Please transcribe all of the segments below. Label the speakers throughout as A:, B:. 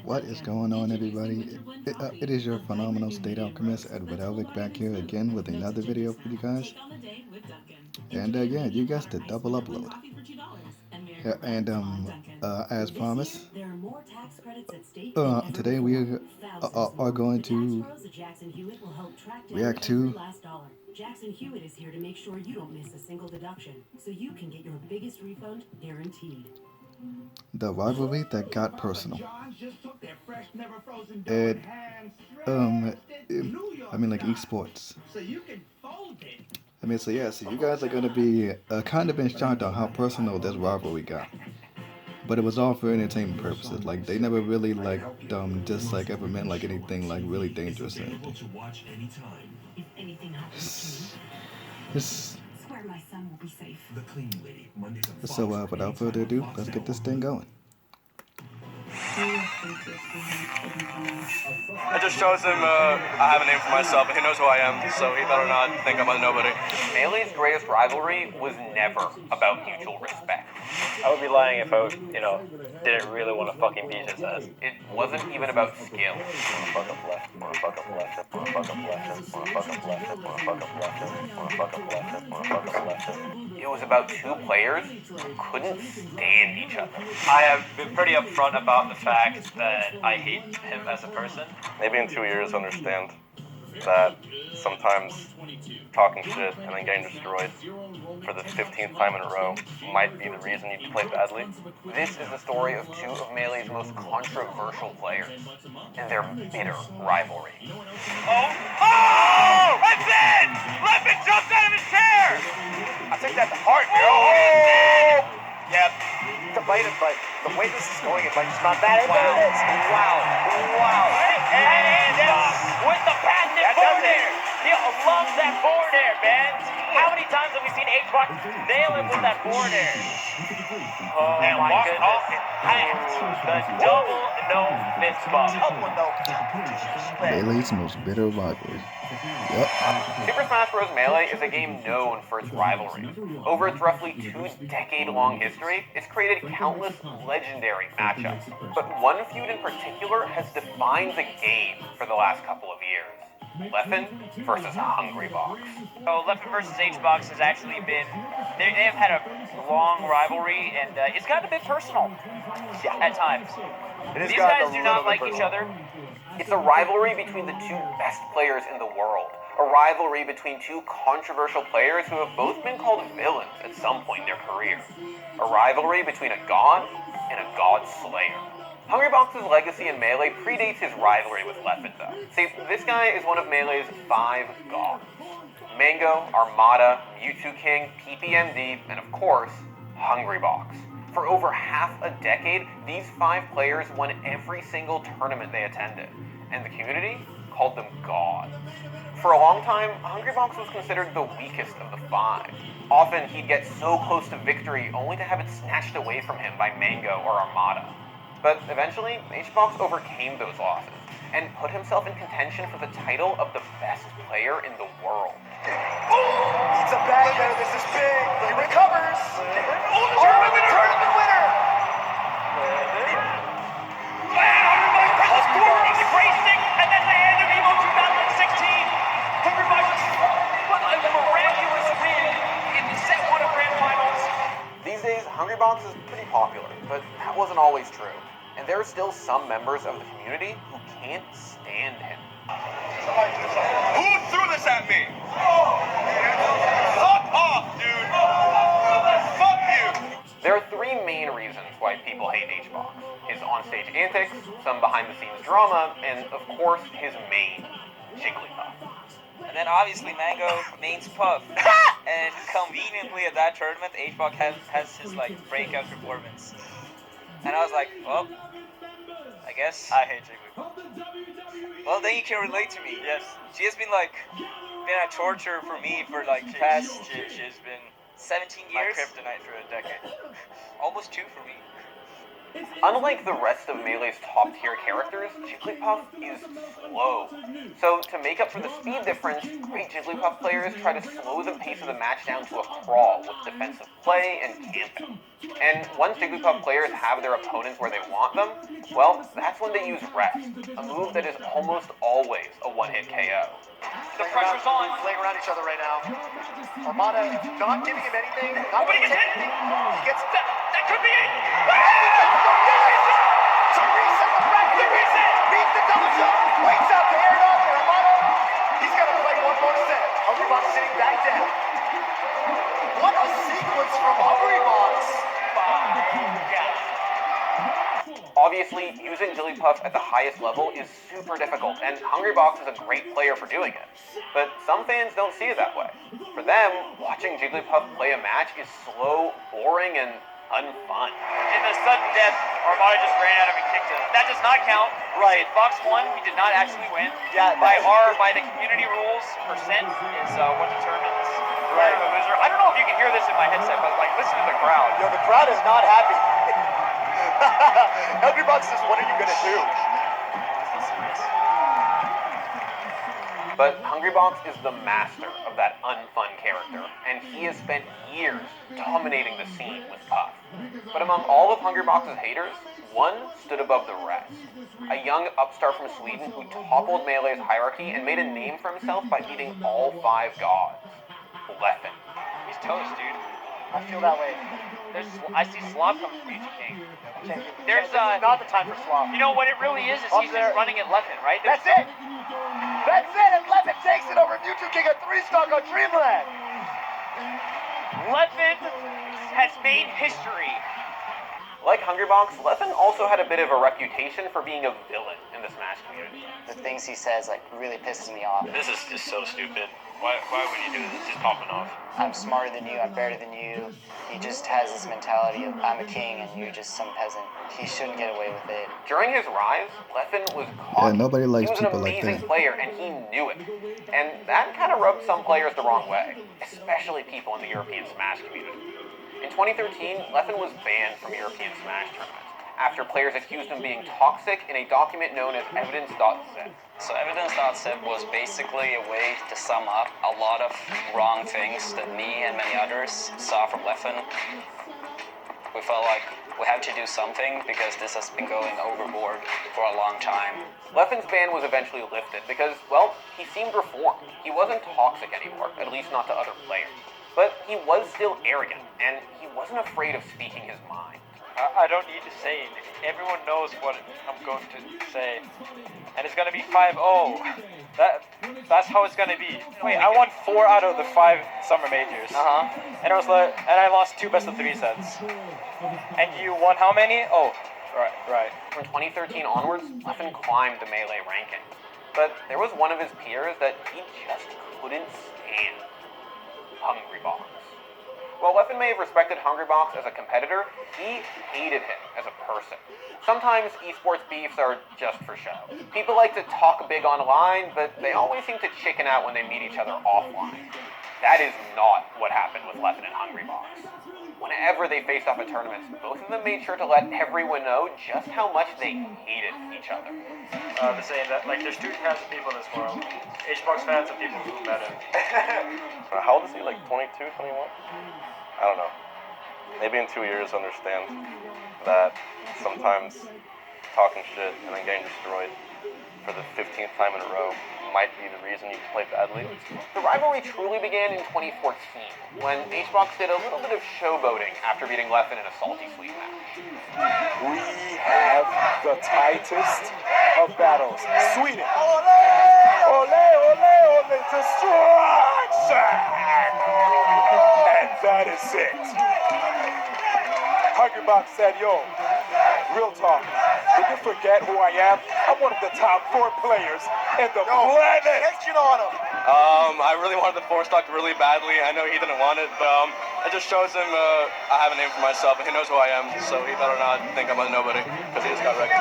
A: What is going on, everybody? It is your phenomenal state alchemist, Elric, back here again with another video for you guys. And yeah, you guessed it, double upload. Yeah, and as promised, today we are going to react to Jackson Hewitt is here to make sure you don't miss a single deduction, so you can get your biggest refund guaranteed. The rivalry that got personal. And um, I mean like esports. I mean, so yeah, so you guys are gonna be kind of in shock on how personal this rivalry got. But it was all for entertainment purposes. Like they never really like just like ever meant like anything like really dangerous or anything. It's, so without further ado, let's get this thing going.
B: I just chose him. I have a name for myself, and he knows who I am, so he better not think I'm a nobody.
C: Melee's greatest rivalry was never about mutual respect.
D: I would be lying if I, didn't really want to fucking beat his ass.
C: It wasn't even about skill.
D: Fuck up left, fuck up left, fuck up left, fuck up left, fuck up left, fuck up left, fuck up left.
C: It was about two players who couldn't stand each other.
D: I have been pretty upfront about the fact that I hate him as a person.
B: Maybe in 2 years understand that sometimes talking shit and then getting destroyed for the 15th time in a row might be the reason you play badly.
C: This is the story of two of Melee's most controversial players and their bitter rivalry.
E: Oh! That's it! Leppin jumped out of his chair!
C: I think that's hard, bro.
E: Oh! Yep.
C: The bite of, but the way this is going, it's like it's not that.
E: Wow. And with the patented forward air. He loves that forward air, man. How many times have we seen H-Box nail him with that forward air? Oh, and my goodness. The double no fist bump.
A: Melee's most bitter rivalry. Yep.
C: Super Smash Bros. Melee is a game known for its rivalry. Over its roughly 2-decade-long history, it's created countless legendary matchups. But one feud in particular has defined the game for the last couple of years. Leffen versus Hungrybox.
E: So Leffen versus H-Box has actually been, they have had a long rivalry, and it's gotten a bit personal at times. These guys do not like each other.
C: It's a rivalry between the two best players in the world. A rivalry between two controversial players who have both been called villains at some point in their career. A rivalry between a god and a god slayer. Hungrybox's legacy in Melee predates his rivalry with Leffen, though. See, this guy is one of Melee's 5 gods. Mango, Armada, Mewtwo King, PPMD, and of course, Hungrybox. For over half a decade, these 5 players won every single tournament they attended, and the community called them gods. For a long time, Hungrybox was considered the weakest of the 5. Often, he'd get so close to victory only to have it snatched away from him by Mango or Armada. But eventually, H-Box overcame those losses and put himself in contention for the title of the best player in the world.
E: It's a bad there. This is big. He recovers. Oh, the tournament winner. Wow! Press forward on the gray stick, and then the end of Evo 2016. Hungrybox with a miraculous win in set 1 of Grand Finals.
C: These days, Hungrybox is pretty popular, but that wasn't always true. And there are still some members of the community who can't stand him.
E: Who threw this at me? Fuck off, dude. Fuck you.
C: There are 3 main reasons why people hate H-Box. His onstage antics, some behind-the-scenes drama, and of course, his main, Jigglypuff.
F: And then obviously Mango mains Puff. And conveniently at that tournament, H-Box has his breakout performance. And I was like, well, I guess
D: I hate Jigglypuff.
F: well then you can relate to me.
D: Yes.
F: She has been a torture for me for past
D: She's been
F: 17
D: my
F: years.
D: kryptonite for a decade.
F: Almost 2 for me.
C: Unlike the rest of Melee's top-tier characters, Jigglypuff is slow. So to make up for the speed difference, great Jigglypuff players try to slow the pace of the match down to a crawl with defensive play and camping. And once Jigglypuff players have their opponents where they want them, well, that's when they use Rest, a move that is almost always a one-hit KO.
E: The pressure's on.
G: Playing around each other right now. Armada not giving him anything. Not
E: Nobody
G: gonna
E: gets
G: take
E: hit.
G: anything. He gets
E: That could be it.
G: to reset the bracket. Beat the double jump. Waits out to air it up for Armada. He's got to play one more set. Hungrybox sitting back down. What a sequence from Hungrybox.
C: Obviously, using Jigglypuff at the highest level is super difficult, and Hungrybox is a great player for doing it. But some fans don't see it that way. For them, watching Jigglypuff play a match is slow, boring, and unfun.
E: In the sudden death, Armada just ran at him and kicked him. That does not count.
F: Right.
E: Fox won. He did not actually win.
F: Yeah,
E: By the community rules, percent is what determines
F: Right.
E: the loser. I don't know if you can hear this in my headset, but like, listen to the crowd.
G: Yo, the crowd is not happy. Hungrybox says, what are you gonna do?
C: But Hungrybox is the master of that unfun character, and he has spent years dominating the scene with Puff. But among all of Hungrybox's haters, one stood above the rest. A young upstart from Sweden who toppled Melee's hierarchy and made a name for himself by beating all 5 gods. Leffen.
E: He's toast, dude.
G: I feel that way.
E: I see Slop coming from Future King.
G: This is not the time for slop.
E: You know what it really is
G: Up
E: he's
G: there.
E: just running at Leffen, right?
G: That's it. That's it. And Leffen takes it over Mewtwo King, a 3-stock on Dreamland.
E: Leffen has made history.
C: Like Hungrybox, Leffen also had a bit of a reputation for being a villain in the Smash community.
H: The things he says like really pisses me off.
I: This is just so stupid. Why would you do this? It's just popping off.
H: I'm smarter than you, I'm better than you. He just has this mentality of I'm a king and you're just some peasant. He shouldn't get away with it.
C: During his rise, Leffen was cocky.
A: nobody likes
C: he was an
A: people like
C: amazing
A: that.
C: player, and he knew it. And that kind of rubbed some players the wrong way, especially people in the European Smash community. In 2013, Leffen was banned from European Smash tournaments after players accused him of being toxic in a document known as evidence.zip.
J: So evidence.zip was basically a way to sum up a lot of wrong things that me and many others saw from Leffen. We felt like we had to do something because this has been going overboard for a long time.
C: Leffen's ban was eventually lifted because, well, he seemed reformed. He wasn't toxic anymore, at least not to other players. But he was still arrogant, and he wasn't afraid of speaking his mind.
E: I don't need to say it. Everyone knows what I'm going to say. And it's going to be 5-0. That's how it's going to be. Wait, I won 4 out of the 5 summer majors. And I lost 2 best of 3 sets. And you won how many? Oh, right.
C: From 2013 onwards, Leffen climbed the Melee ranking. But there was one of his peers that he just couldn't stand. Hungrybox. While Leffen may have respected Hungrybox as a competitor, he hated him as a person. Sometimes esports beefs are just for show. People like to talk big online, but they always seem to chicken out when they meet each other offline. That is not what happened with Leffen and Hungrybox. Whenever they faced off at tournaments, both of them made sure to let everyone know just how much they hated each other.
E: The saying that, like, there's 2 kinds of people in this world. HBox fans and people who met him.
B: How old is he? Like 22, 21? I don't know. Maybe in 2 years understand that sometimes talking shit and then getting destroyed for the 15th time in a row might be the reason you play badly.
C: The rivalry truly began in 2014, when HBox did a little bit of showboating after beating Leffen in a salty sweet match.
G: We have the tightest of battles. Sweden. Ole, ole, ole, ole, destruction! And that is it. Hungrybox said, yo, real talk. Did you forget who I am? I'm one of the top 4 players in the planet. Action on him.
B: I really wanted the 4-stock really badly. I know he didn't want it, but it just shows him I have a name for myself, and he knows who I am, so he better not think I'm a nobody, because he just got wrecked.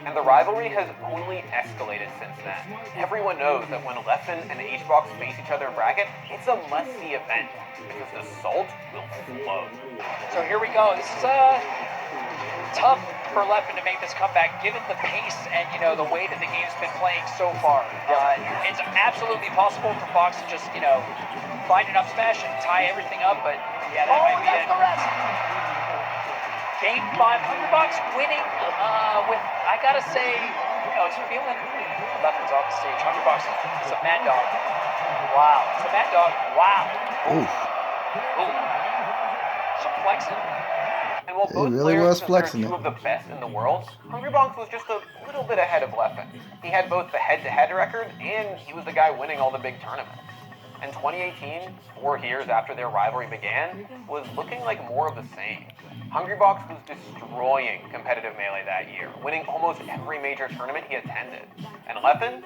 C: And the rivalry has only escalated since then. Everyone knows that when Leffen and HBox face each other in bracket, it's a must-see event, because the salt will flow.
E: So here we go. This is a tough
K: for Leffen to make this comeback, given the pace and, you know, the way that the game's been playing so far. It's absolutely possible for Fox to just, you know, find an up smash and tie everything up, but yeah, that might be it.
G: The rest.
K: Game 5, Hungrybox winning with, I gotta say, you know, it's feeling Leffen's off the stage. Hungrybox is a mad dog. Wow. It's a mad dog. Wow.
A: Oof.
K: Ooh. Some flexing.
C: And while both
A: really
C: players
A: was
C: are
A: flexing
C: considered
A: it.
C: two of the best in the world, Hungrybox was just a little bit ahead of Leffen. He had both the head-to-head record, and he was the guy winning all the big tournaments. And 2018, 4 years after their rivalry began, was looking like more of the same. Hungrybox was destroying competitive Melee that year, winning almost every major tournament he attended. And Leffen,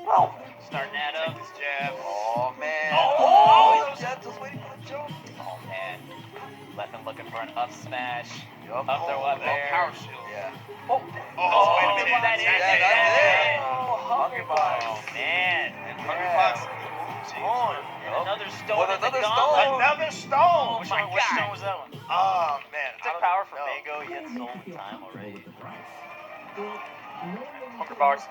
C: well,
E: Starting that up.
F: This jab.
G: Oh, man.
F: Oh, just waiting for the jump.
E: Oh man. Leffen looking for an up smash.
G: Yup.
E: Up throw up there.
F: Power shield.
G: Yeah.
E: Oh,
F: wait a minute.
E: That is
F: That's
E: it.
F: it.
G: Hungrybox.
E: Oh man.
F: And Hungrybox on.
E: Another stone.
F: With
E: in the
F: another
E: gauntlet.
F: stone.
G: Another stone.
E: Oh my
I: Which
E: god.
I: stone was that one?
G: Oh, man.
E: Took power from Mango. He had stolen time already. Hungrybox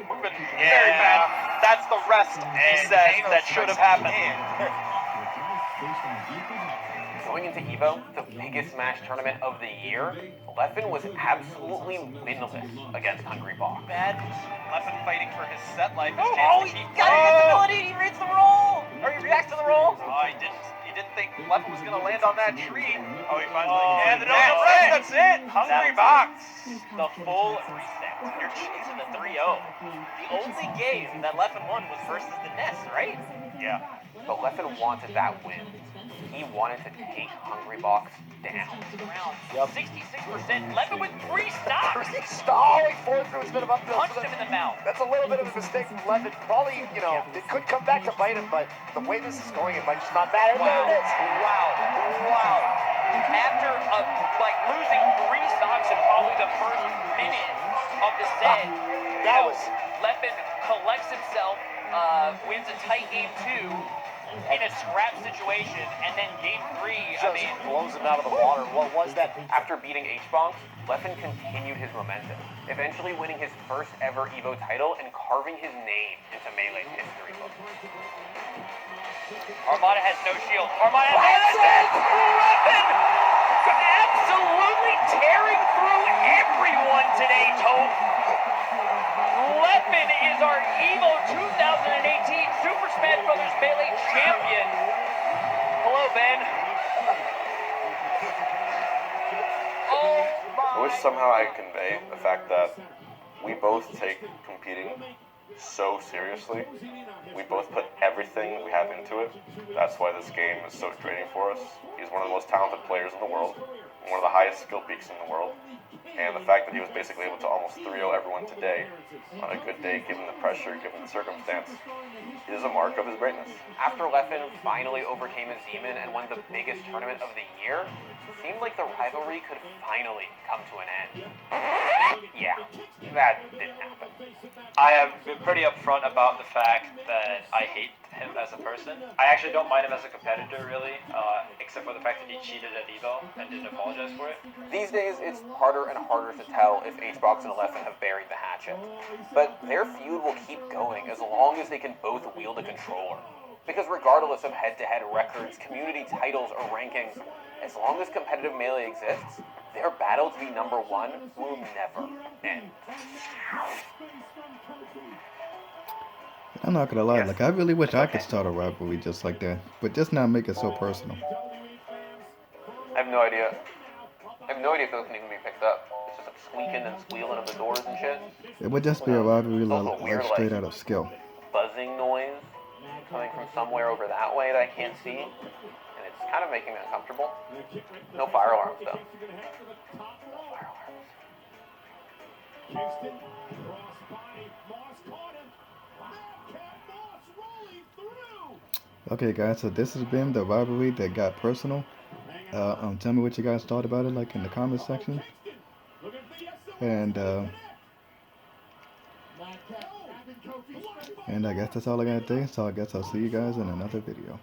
E: moving very bad. That's the rest, he says, that should have happened.
C: going into EVO, the biggest Smash tournament of the year, Leffen was absolutely winless against Hungrybox.
E: Bad. Leffen fighting for his set life. His
K: Oh, he got invisibility. He reads the roll. Or he reacts to the roll.
E: Oh, he didn't think Leffen was going to land on that tree. Oh, he finally
I: And the no press, that's it.
E: Hungrybox. The full reset. You're chasing the 3-0. The only game that Leffen won was versus the Ness, right?
I: Yeah.
C: But Leffen wanted that win. He wanted to take Hungrybox down.
E: Yep. 66%. Leffen with 3 stocks.
G: Oh, he forward through instead of up throw.
E: Punched him in the mouth.
G: That's a little bit of a mistake from Leffen. Probably, you know, it could come back to bite him, but the way this is going, it might just not matter.
E: Wow.
G: There it is.
E: Wow. After losing 3 stocks in probably the first minute of the set, Leffen collects himself, wins a tight game 2 in a scrap situation, and then game 3,
G: blows him out of the water. What was that?
C: After beating H-Bonk, Leffen continued his momentum, eventually winning his first ever EVO title and carving his name into Melee's history book.
E: Armada has no shield. Armada has Leffen! Absolutely tearing through everyone today, Tope. Leffen is our EVO 2018 Super Smash Bros. Melee champion. Hello, Ben.
B: I wish somehow I could convey the fact that we both take competing so seriously. We both put everything we have into it. That's why this game is so draining for us. He's one of the most talented players in the world, one of the highest skill peaks in the world. And the fact that he was basically able to almost 3-0 everyone today, on a good day, given the pressure, given the circumstance, is a mark of his greatness.
C: After Leffen finally overcame his demon and won the biggest tournament of the year, it seemed like the rivalry could finally come to an end. Yeah, that didn't happen.
E: I have been pretty upfront about the fact that I hate him as a person. I actually don't mind him as a competitor, really, except for the fact that he cheated at EVO and didn't apologize for it.
C: These days, it's harder and harder to tell if H-Box and Leffen have buried the hatchet. But their feud will keep going as long as they can both wield a controller. Because regardless of head-to-head records, community titles, or rankings, as long as competitive Melee exists, their battle to be number 1 will never end.
A: I'm not gonna lie, like I really wish I could start a rivalry just like that, but just not make it so personal.
C: I have no idea. I have no idea if those can even be picked up. It's just like squeaking and squealing of the doors and shit.
A: It would just be a rivalry
C: It's also
A: like
C: weird,
A: straight out of skill.
C: Buzzing noise coming from somewhere over that way that I can't see, and it's kind of making me uncomfortable. No fire alarms though. No fire alarms.
A: Okay guys, so this has been the rivalry that got personal. Tell me what you guys thought about it, like in the comment section. And I guess that's all I gotta say, so I guess I'll see you guys in another video.